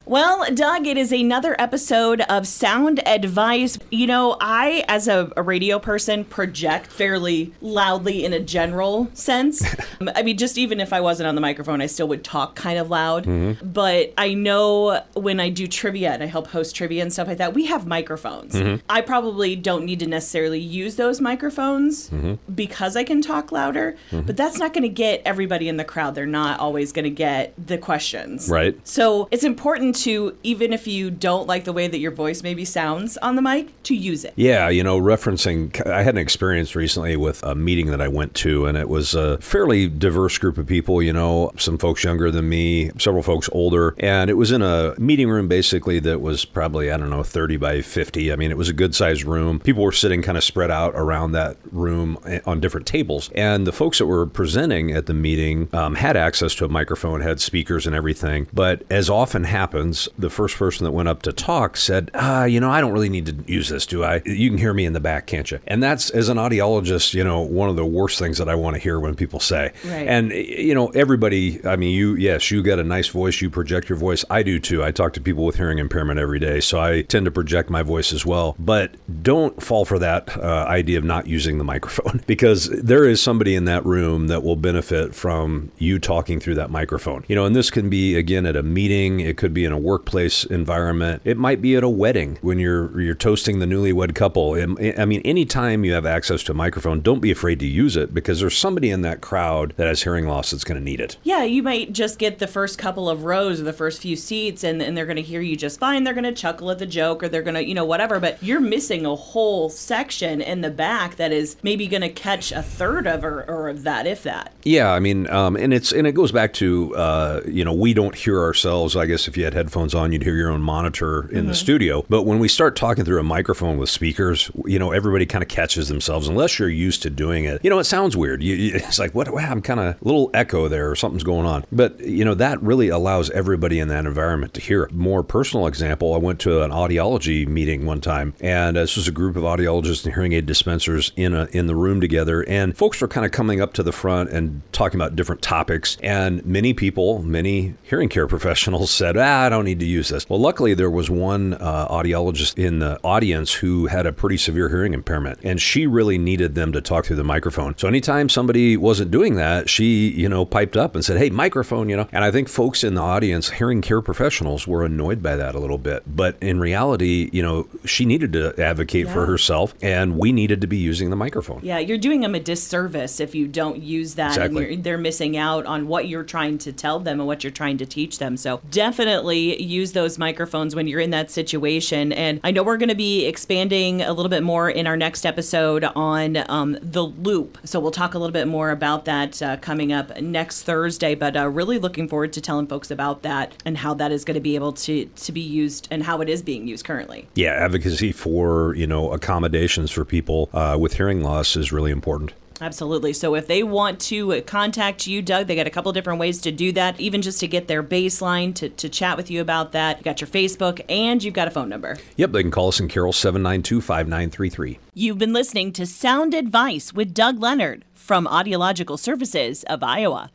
Well, Doug, it is another episode of Sound Advice. You know, I, as a radio person, project fairly loudly in a general sense. I mean, just even if I wasn't on the microphone, I still would talk kind of loud. Mm-hmm. But I know when I do trivia and I help host trivia and stuff like that, we have microphones. Mm-hmm. I probably don't need to necessarily use those microphones because I can talk louder, but that's not going to get everybody in the crowd. They're not always going to get the questions. Right. So it's important to, even if you don't like the way that your voice maybe sounds on the mic, to use it. Yeah, you know, referencing, I had an experience recently with a meeting that I went to, and it was a fairly diverse group of people, you know, some folks younger than me, several folks older, and it was in a meeting room basically that was probably, 30 by 50. I mean, it was a good sized room. People were sitting kind of spread out around that room on different tables, and the folks that were presenting at the meeting had access to a microphone, had speakers and everything, but as often happens, the first person that went up to talk said, I don't really need to use this, do I? You can hear me in the back, can't you? And that's, as an audiologist, one of the worst things that I want to hear when people say. Right. And, everybody, I mean, you got a nice voice, you project your voice. I do too. I talk to people with hearing impairment every day, so I tend to project my voice as well. But don't fall for that idea of not using the microphone, because there is somebody in that room that will benefit from you talking through that microphone. And this can be, again, at a meeting. It could be in a workplace environment. It might be at a wedding when you're toasting the newlywed couple. I mean, anytime you have access to a microphone, don't be afraid to use it, because there's somebody in that crowd that has hearing loss that's going to need it. Yeah, you might just get the first couple of rows or the first few seats, and they're going to hear you just fine. They're going to chuckle at the joke, or they're going to, whatever, but you're missing a whole section in the back that is maybe going to catch a third of or of that, if that. Yeah, I mean, and it goes back to, we don't hear ourselves. I guess if you had headphones on, you'd hear your own monitor in the studio. But when we start talking through a microphone with speakers, everybody kind of catches themselves, unless you're used to doing it. It sounds weird. It's like, what? Wow, I'm kind of a little echo there, or something's going on. But, that really allows everybody in that environment to hear. More personal example, I went to an audiology meeting one time, and this was a group of audiologists and hearing aid dispensers in the room together, and folks were kind of coming up to the front and talking about different topics, and many hearing care professionals said, I don't need to use this. Well, luckily there was one audiologist in the audience who had a pretty severe hearing impairment, and she really needed them to talk through the microphone. So anytime somebody wasn't doing that, she, piped up and said, hey, microphone, and I think folks in the audience, hearing care professionals, were annoyed by that a little bit. But in reality, she needed to advocate for herself, and we needed to be using the microphone. Yeah, you're doing them a disservice if you don't use that. Exactly. And they're missing out on what you're trying to tell them and what you're trying to teach them. So definitely use those microphones when you're in that situation. And I know we're going to be expanding a little bit more in our next episode on the loop. So we'll talk a little bit more about that coming up next Thursday. But really looking forward to telling folks about that and how that is going to be able to be used and how it is being used currently. Yeah, advocacy for, accommodations for people with hearing loss is really important. Absolutely. So if they want to contact you, Doug, they got a couple different ways to do that, even just to get their baseline, to chat with you about that. You got your Facebook, and you've got a phone number. Yep, they can call us in Carroll 792-5933. You've been listening to Sound Advice with Doug Leonard from Audiological Services of Iowa.